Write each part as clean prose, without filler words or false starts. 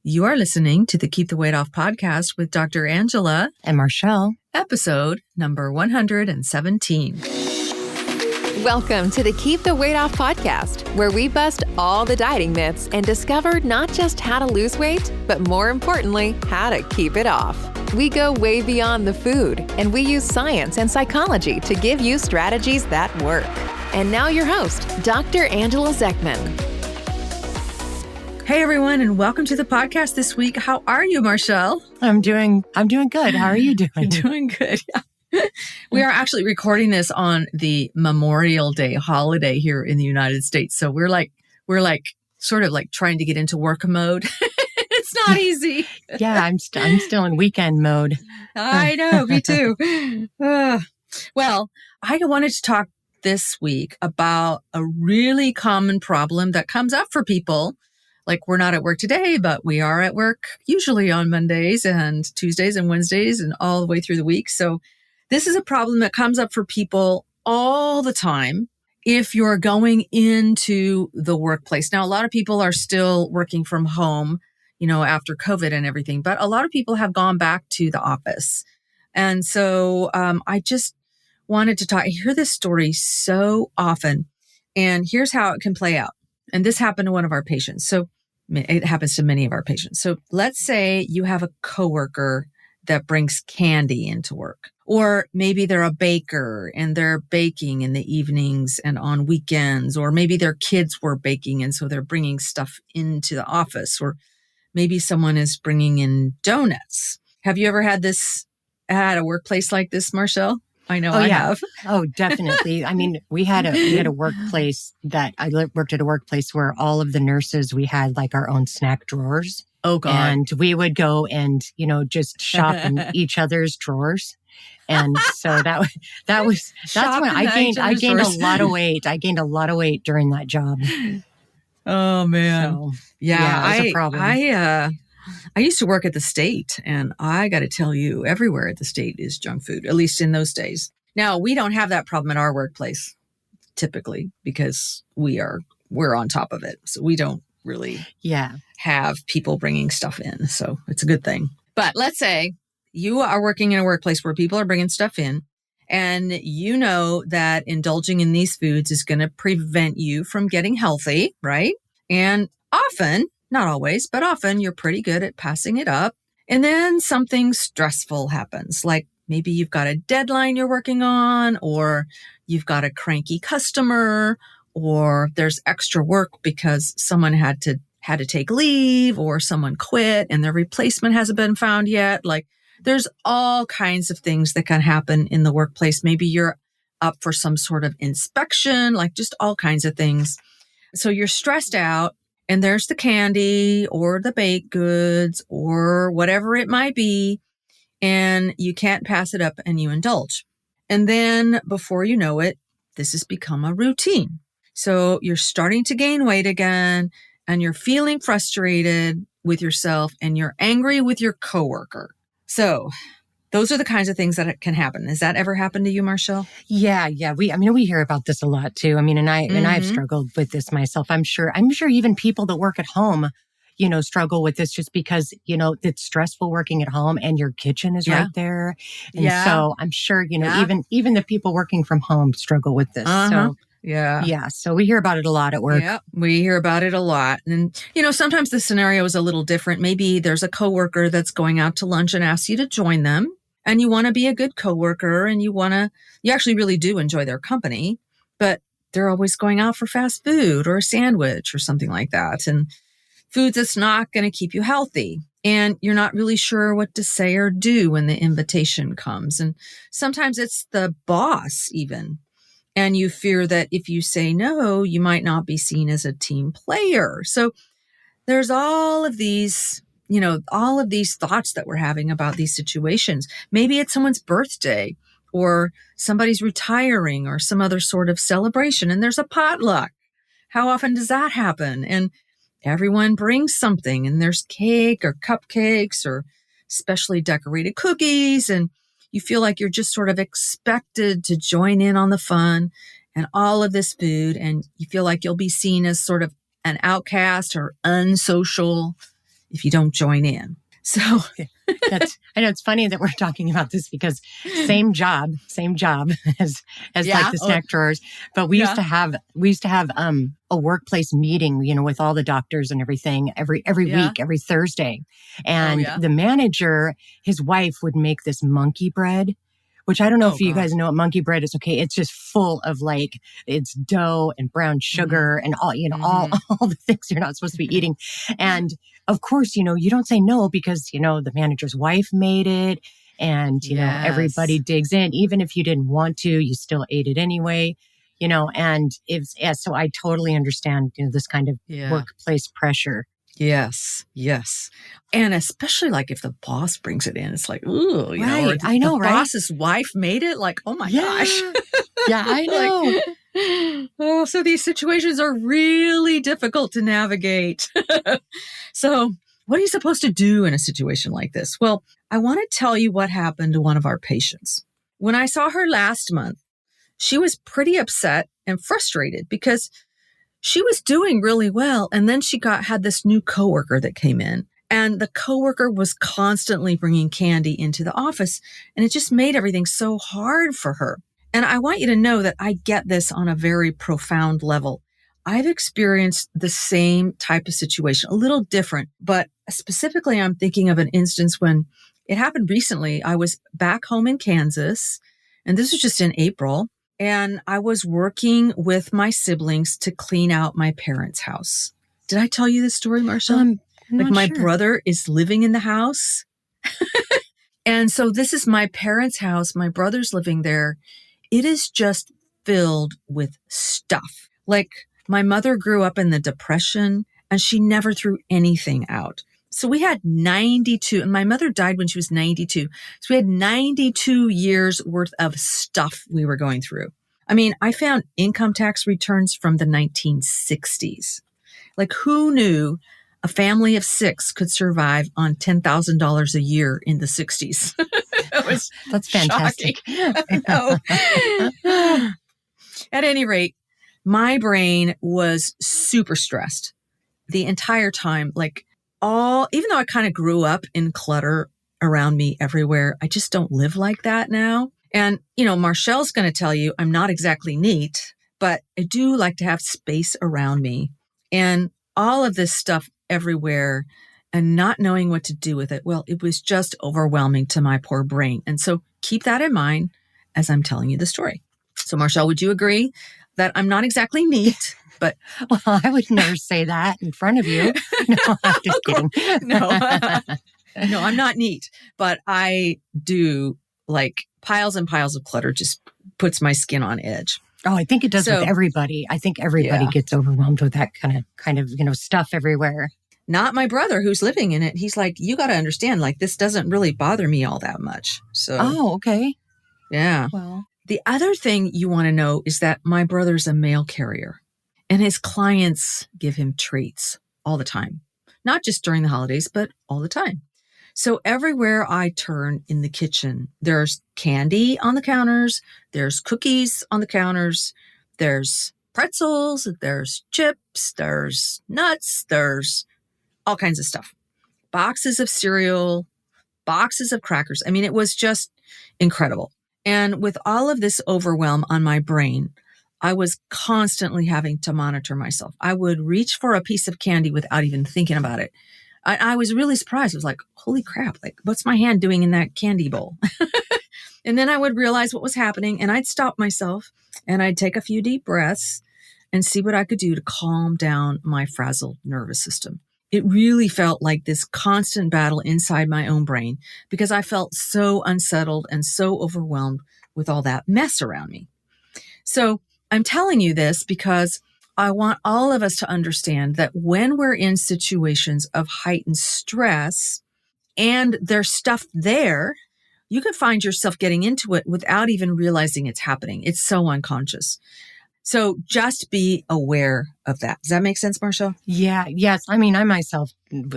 You are listening to the Keep the Weight Off podcast with Dr. Angela and Marchelle, episode number 117. Welcome to the Keep the Weight Off podcast, where we bust all the dieting myths and discover not just how to lose weight, but more importantly, how to keep it off. We go way beyond the food, and we use science and psychology to give you strategies that work. And now your host, Dr. Angela Zechmann. Hey everyone, and welcome to the podcast this week. How are you, Marchelle? I'm doing good. How are you doing? Doing good. Yeah. We are actually recording this on the Memorial Day holiday here in the United States. So we're sort of like trying to get into work mode. It's not easy. Yeah, I'm still in weekend mode. I know, me too. Well, I wanted to talk this week about a really common problem that comes up for people. Like, we're not at work today, but we are at work usually on Mondays and Tuesdays and Wednesdays and all the way through the week. So this is a problem that comes up for people all the time if you're going into the workplace. Now, a lot of people are still working from home, after COVID and everything, but a lot of people have gone back to the office. And so I just wanted to talk. I hear this story so often, and here's how it can play out. And this happened to one of our patients. So it happens to many of our patients. So let's say you have a coworker that brings candy into work, or maybe they're a baker and they're baking in the evenings and on weekends, or maybe their kids were baking and so they're bringing stuff into the office, or maybe someone is bringing in donuts. Have you ever had a workplace like this, Marchelle? I know I have. Oh, definitely. I mean, we had a workplace worked at a workplace where all of the nurses, we had like our own snack drawers. Oh God. And we would go and, just shop in each other's drawers. And so that's when I gained a lot of weight. I gained a lot of weight during that job. Oh man. So, yeah, it was a problem. I used to work at the state, and I got to tell you, everywhere at the state is junk food, at least in those days. Now, we don't have that problem in our workplace, typically, because we're on top of it. So we don't really have people bringing stuff in. So it's a good thing. But let's say you are working in a workplace where people are bringing stuff in, and you know that indulging in these foods is going to prevent you from getting healthy, right? And often, not always, but often you're pretty good at passing it up. And then something stressful happens, like maybe you've got a deadline you're working on, or you've got a cranky customer, or there's extra work because someone had to take leave, or someone quit and their replacement hasn't been found yet. Like, there's all kinds of things that can happen in the workplace. Maybe you're up for some sort of inspection, like just all kinds of things. So you're stressed out. And there's the candy or the baked goods or whatever it might be, and you can't pass it up and you indulge. And then before you know it, this has become a routine. So you're starting to gain weight again, and you're feeling frustrated with yourself, and you're angry with your coworker. So those are the kinds of things that can happen. Has that ever happened to you, Marchelle? Yeah. We hear about this a lot too. I mean, and I've struggled with this myself. I'm sure even people that work at home, struggle with this just because, it's stressful working at home and your kitchen is right there. And so I'm sure, even the people working from home struggle with this. So so we hear about it a lot at work. Yeah, we hear about it a lot. And, sometimes the scenario is a little different. Maybe there's a coworker that's going out to lunch and asks you to join them. And you want to be a good coworker, and you actually really do enjoy their company, but they're always going out for fast food or a sandwich or something like that. And food that's not going to keep you healthy. And you're not really sure what to say or do when the invitation comes. And sometimes it's the boss even. And you fear that if you say no, you might not be seen as a team player. So there's all of these thoughts that we're having about these situations. Maybe it's someone's birthday, or somebody's retiring, or some other sort of celebration, and there's a potluck. How often does that happen? And everyone brings something, and there's cake or cupcakes or specially decorated cookies, and you feel like you're just sort of expected to join in on the fun and all of this food, and you feel like you'll be seen as sort of an outcast or unsocial. if you don't join in. So I know it's funny that we're talking about this because same job as like the snack drawers. But we used to have a workplace meeting, with all the doctors and everything every week, every Thursday. And the manager, his wife would make this monkey bread, which I don't know if you guys know what monkey bread is. Okay. It's just full of it's dough and brown sugar and all, all the things you're not supposed to be eating. And of course, you don't say no because, the manager's wife made it and, everybody digs in. Even if you didn't want to, you still ate it anyway, and so I totally understand, this kind of workplace pressure. Yes. And especially if the boss brings it in, it's like, ooh, right. I know, the right? boss's wife made it. Oh my gosh. Yeah, I know. So these situations are really difficult to navigate. So what are you supposed to do in a situation like this? Well, I want to tell you what happened to one of our patients. When I saw her last month, she was pretty upset and frustrated because she was doing really well. And then she had this new coworker that came in, and the coworker was constantly bringing candy into the office. And it just made everything so hard for her. And I want you to know that I get this on a very profound level. I've experienced the same type of situation, a little different, but specifically I'm thinking of an instance when it happened recently. I was back home in Kansas, and this was just in April. And I was working with my siblings to clean out my parents' house. Did I tell you this story, Marshall? My brother is living in the house. And so this is my parents' house. My brother's living there. It is just filled with stuff. My mother grew up in the Depression and she never threw anything out. So we had 92, and my mother died when she was 92. So we had 92 years worth of stuff we were going through. I mean, I found income tax returns from the 1960s. Who knew a family of 6 could survive on $10,000 a year in the 60s? That's fantastic. I know. At any rate, my brain was super stressed the entire time. Even though I kind of grew up in clutter around me everywhere, I just don't live like that now. And, Marchelle's going to tell you I'm not exactly neat, but I do like to have space around me. And all of this stuff everywhere and not knowing what to do with it, well, it was just overwhelming to my poor brain. And so keep that in mind as I'm telling you the story. So, Marchelle, would you agree that I'm not exactly neat? But well, I would never say that in front of you. No, I'm just kidding. No, I'm not neat, but I do piles and piles of clutter just puts my skin on edge. Oh, I think it does with everybody. I think everybody gets overwhelmed with that kind of, stuff everywhere. Not my brother who's living in it. He's like, you got to understand, this doesn't really bother me all that much. So, oh, okay. Yeah. Well, the other thing you want to know is that my brother's a mail carrier. And his clients give him treats all the time, not just during the holidays, but all the time. So everywhere I turn in the kitchen, there's candy on the counters, there's cookies on the counters, there's pretzels, there's chips, there's nuts, there's all kinds of stuff. Boxes of cereal, boxes of crackers. I mean, it was just incredible. And with all of this overwhelm on my brain, I was constantly having to monitor myself. I would reach for a piece of candy without even thinking about it. I was really surprised. I was like, holy crap, what's my hand doing in that candy bowl? And then I would realize what was happening, and I'd stop myself and I'd take a few deep breaths and see what I could do to calm down my frazzled nervous system. It really felt like this constant battle inside my own brain because I felt so unsettled and so overwhelmed with all that mess around me. So I'm telling you this because I want all of us to understand that when we're in situations of heightened stress and there's stuff there, you can find yourself getting into it without even realizing it's happening. It's so unconscious. So just be aware of that. Does that make sense, Marchelle? Yeah. Yes. I mean, I myself,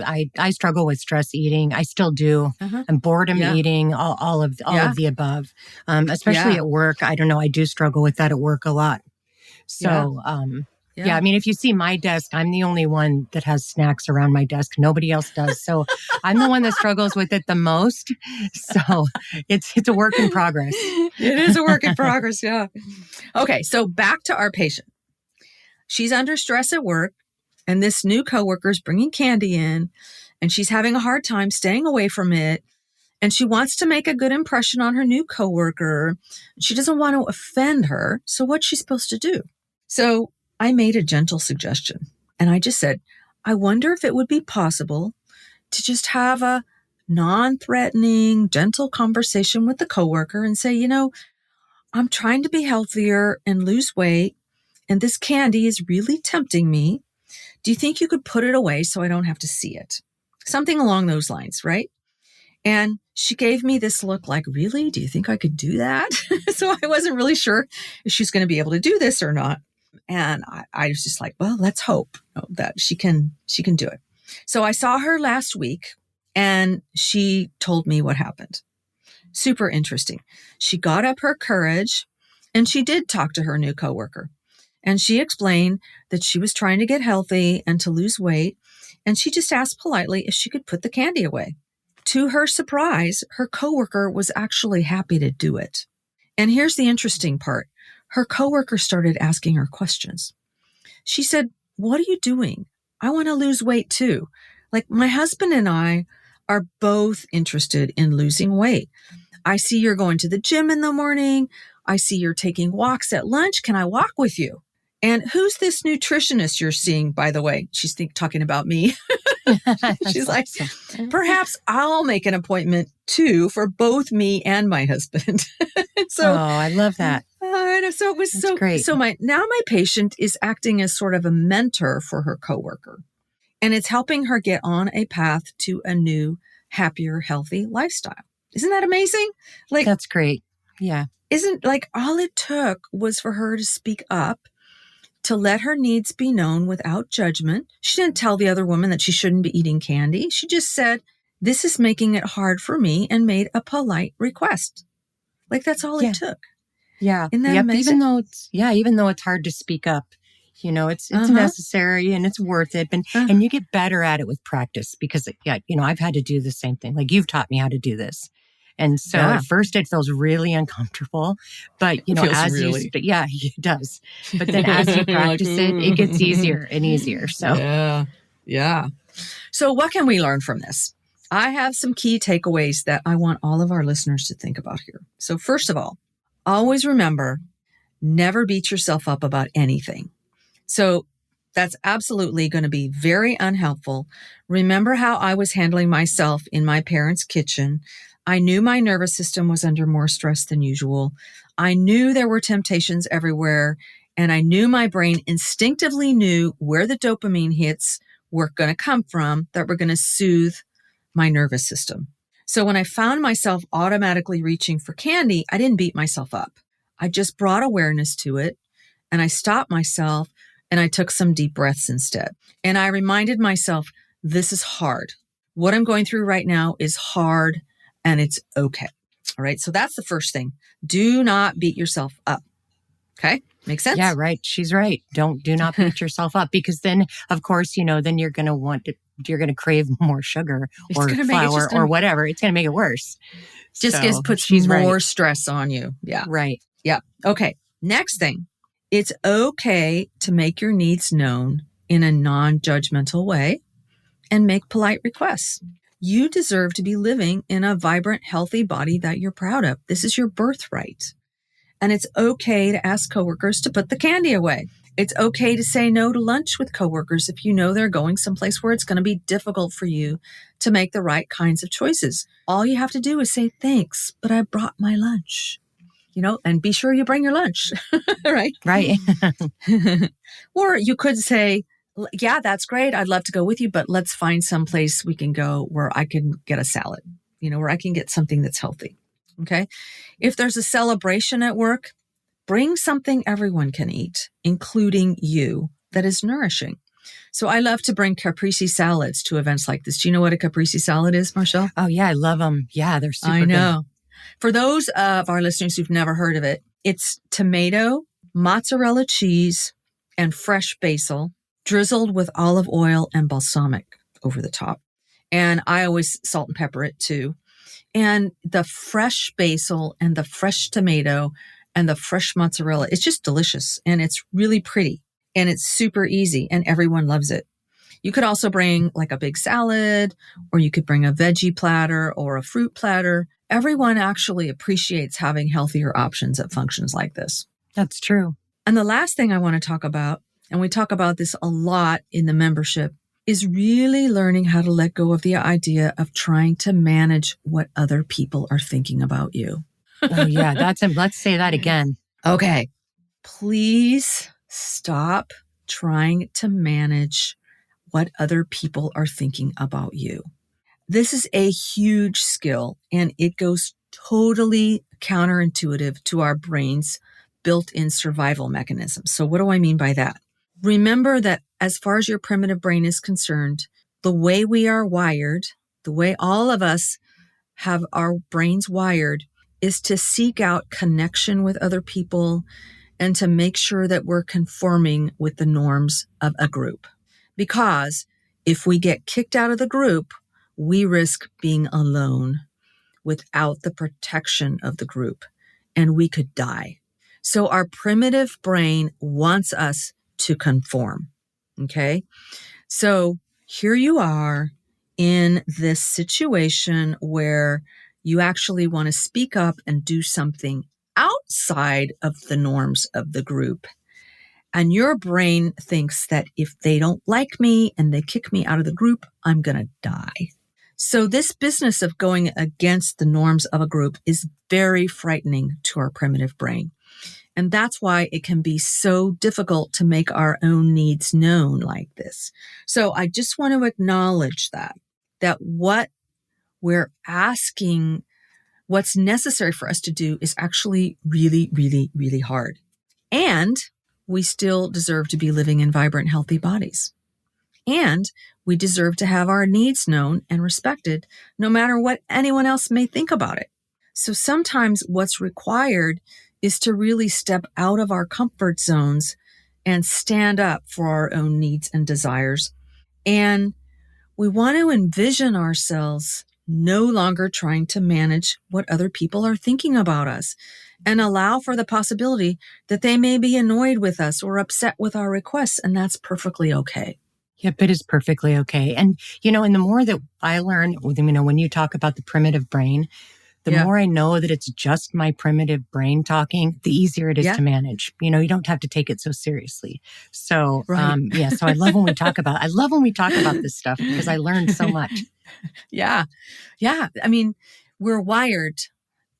I struggle with stress eating. I still do. And boredom eating, all of the above, especially at work. I don't know. I do struggle with that at work a lot. So, Yeah. I mean, if you see my desk, I'm the only one that has snacks around my desk. Nobody else does. So I'm the one that struggles with it the most. So it's a work in progress. It is a work in progress. Yeah. Okay. So back to our patient. She's under stress at work, and this new coworker is bringing candy in, and she's having a hard time staying away from it. And she wants to make a good impression on her new coworker. She doesn't want to offend her. So what's she supposed to do? So I made a gentle suggestion, and I just said, I wonder if it would be possible to just have a non-threatening, gentle conversation with the coworker and say, I'm trying to be healthier and lose weight, and this candy is really tempting me. Do you think you could put it away so I don't have to see it? Something along those lines, right? And she gave me this look like, really? Do you think I could do that? So I wasn't really sure if she's going to be able to do this or not. And I was just like, well, let's hope that she can do it. So I saw her last week, and she told me what happened. Super interesting. She got up her courage, and she did talk to her new coworker. And she explained that she was trying to get healthy and to lose weight. And she just asked politely if she could put the candy away. To her surprise, her coworker was actually happy to do it. And here's the interesting part. Her coworker started asking her questions. She said, what are you doing? I want to lose weight too. Like, my husband and I are both interested in losing weight. I see you're going to the gym in the morning. I see you're taking walks at lunch. Can I walk with you? And who's this nutritionist you're seeing, by the way? She's talking about me. She's like, perhaps I'll make an appointment too for both me and my husband. So, I love that. I know. So it was so great. So my patient is acting as sort of a mentor for her coworker, and it's helping her get on a path to a new, happier, healthy lifestyle. Isn't that amazing? Like, that's great. Yeah. Isn't like all it took was for her to speak up, to let her needs be known without judgment. She didn't tell the other woman that she shouldn't be eating candy. She just said, this is making it hard for me, and made a polite request. Like, that's all it took. Yeah. Isn't that amazing? Even though it's hard to speak up, it's necessary and it's worth it. And you get better at it with practice because, I've had to do the same thing. Like, you've taught me how to do this. And so at first it feels really uncomfortable, but it does. But then as you practice it gets easier and easier. So yeah. So what can we learn from this? I have some key takeaways that I want all of our listeners to think about here. So first of all, always remember, never beat yourself up about anything. So that's absolutely going to be very unhelpful. Remember how I was handling myself in my parents' kitchen. I knew my nervous system was under more stress than usual. I knew there were temptations everywhere, and I knew my brain instinctively knew where the dopamine hits were going to come from that were going to soothe my nervous system. So when I found myself automatically reaching for candy, I didn't beat myself up. I just brought awareness to it, and I stopped myself, and I took some deep breaths instead. And I reminded myself, this is hard. What I'm going through right now is hard, and it's okay. All right. So that's the first thing. Do not beat yourself up. Okay. Make sense? Yeah, right. She's right. Do not beat yourself up, because then, of course, then you're going to you're going to crave more sugar or flour or whatever. It's going to make it worse. Just puts more stress on you. Yeah. Right. Yeah. Okay. Next thing. It's okay to make your needs known in a non-judgmental way and make polite requests. You deserve to be living in a vibrant, healthy body that you're proud of. This is your birthright. And it's okay to ask coworkers to put the candy away. It's okay to say no to lunch with coworkers if you know they're going someplace where it's going to be difficult for you to make the right kinds of choices. All you have to do is say, thanks, but I brought my lunch. And be sure you bring your lunch, right? Right. Or you could say, yeah, that's great. I'd love to go with you, but let's find some place we can go where I can get a salad, where I can get something that's healthy. Okay. If there's a celebration at work, bring something everyone can eat, including you, that is nourishing. So I love to bring caprese salads to events like this. Do you know what a caprese salad is, Marchelle? Oh, yeah. I love them. Yeah, they're super good. I know. For those of our listeners who've never heard of it, it's tomato, mozzarella cheese, and fresh basil drizzled with olive oil and balsamic over the top. And I always salt and pepper it too. And the fresh basil and the fresh tomato and the fresh mozzarella, it's just delicious. And it's really pretty and it's super easy and everyone loves it. You could also bring like a big salad, or you could bring a veggie platter or a fruit platter. Everyone actually appreciates having healthier options at functions like this. That's true. And the last thing I want to talk about, and we talk about this a lot in the membership, is really learning how to let go of the idea of trying to manage what other people are thinking about you. Oh, yeah. Let's say that again. Okay. Please stop trying to manage what other people are thinking about you. This is a huge skill, and it goes totally counterintuitive to our brain's built-in survival mechanisms. So what do I mean by that? Remember that as far as your primitive brain is concerned, the way we are wired, the way all of us have our brains wired, is to seek out connection with other people and to make sure that we're conforming with the norms of a group. Because if we get kicked out of the group, we risk being alone without the protection of the group, and we could die. So our primitive brain wants us to conform. Okay. So here you are in this situation where you actually want to speak up and do something outside of the norms of the group. And your brain thinks that if they don't like me and they kick me out of the group, I'm going to die. So this business of going against the norms of a group is very frightening to our primitive brain. And that's why it can be so difficult to make our own needs known like this. So I just want to acknowledge that what we're asking, what's necessary for us to do is actually really, really, really hard. And we still deserve to be living in vibrant, healthy bodies. And we deserve to have our needs known and respected, no matter what anyone else may think about it. So sometimes what's required is to really step out of our comfort zones and stand up for our own needs and desires. And we want to envision ourselves no longer trying to manage what other people are thinking about us, and allow for the possibility that they may be annoyed with us or upset with our requests, and that's perfectly okay. Yep, it is perfectly okay. And, and the more that I learn, when you talk about the primitive brain, the more I know that it's just my primitive brain talking, the easier it is to manage. You don't have to take it so seriously. So, so I love when we talk about this stuff because I learned so much. Yeah. I mean, we're wired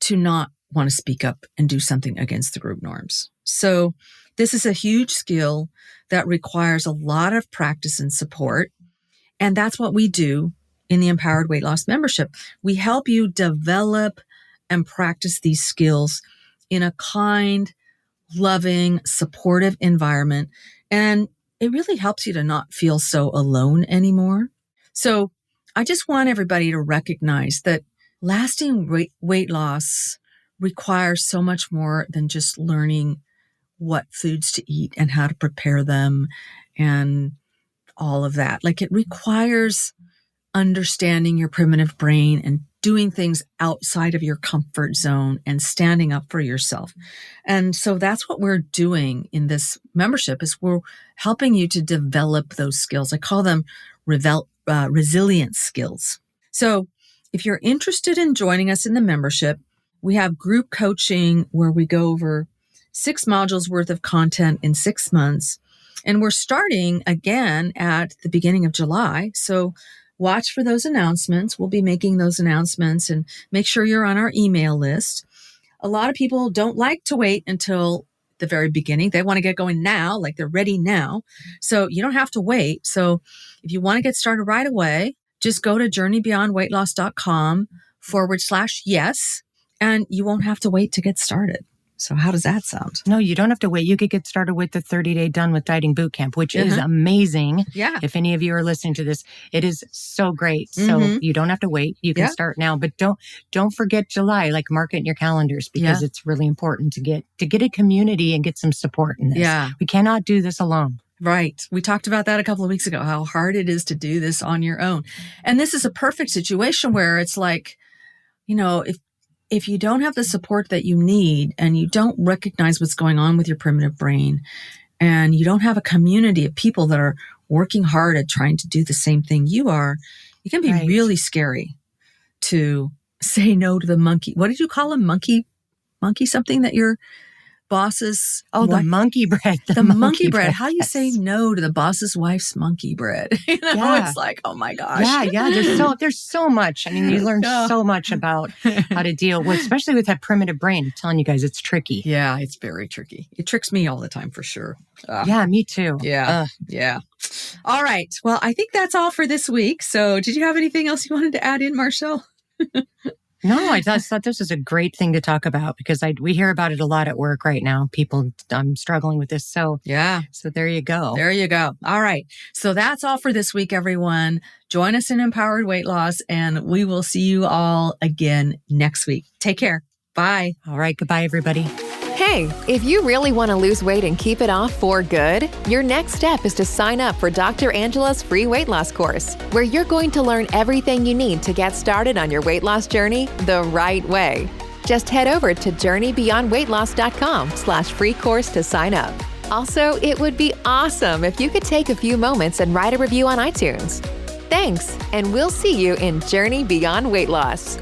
to not want to speak up and do something against the group norms. So this is a huge skill that requires a lot of practice and support. And that's what we do in the Empowered Weight Loss membership. We help you develop and practice these skills in a kind, loving, supportive environment. And it really helps you to not feel so alone anymore. So I just want everybody to recognize that lasting weight loss requires so much more than just learning what foods to eat and how to prepare them and all of that. Like, it requires understanding your primitive brain and doing things outside of your comfort zone and standing up for yourself. And so that's what we're doing in this membership, is we're helping you to develop those skills. I call them resilience skills. So if you're interested in joining us in the membership, we have group coaching where we go over 6 modules worth of content in 6 months. And we're starting again at the beginning of July. So watch for those announcements. We'll be making those announcements, and make sure you're on our email list. A lot of people don't like to wait until the very beginning. They want to get going now, like they're ready now. So you don't have to wait. So if you want to get started right away, just go to journeybeyondweightloss.com/yes, and you won't have to wait to get started. So how does that sound? No, you don't have to wait. You could get started with the 30-day Done with Dieting Bootcamp, which is amazing. Yeah. If any of you are listening to this, it is so great. So you don't have to wait. You can start now, but don't forget July. Like, mark it in your calendars, because it's really important to get a community and get some support in this. Yeah. We cannot do this alone. Right. We talked about that a couple of weeks ago, how hard it is to do this on your own. And this is a perfect situation where it's like, if you don't have the support that you need and you don't recognize what's going on with your primitive brain, and you don't have a community of people that are working hard at trying to do the same thing you are, it can be really scary to say no to the monkey. What did you call him? Monkey something that your boss's... Oh, the monkey bread. The monkey bread. How you say no to the boss's wife's monkey bread? It's like, oh my gosh. Yeah. There's so much. I mean, you learn so much about how to deal with, especially with that primitive brain. I'm telling you guys, it's tricky. Yeah, it's very tricky. It tricks me all the time, for sure. Yeah, me too. Yeah. All right. Well, I think that's all for this week. So did you have anything else you wanted to add in, Marchelle? No, I thought this was a great thing to talk about, because we hear about it a lot at work right now. People struggling with this. So So there you go. There you go. All right. So that's all for this week, everyone. Join us in Empowered Weight Loss, and we will see you all again next week. Take care. Bye. All right. Goodbye, everybody. Hey, if you really want to lose weight and keep it off for good, your next step is to sign up for Dr. Angela's free weight loss course, where you're going to learn everything you need to get started on your weight loss journey the right way. Just head over to journeybeyondweightloss.com/free course to sign up. Also, it would be awesome if you could take a few moments and write a review on iTunes. Thanks, and we'll see you in Journey Beyond Weight Loss.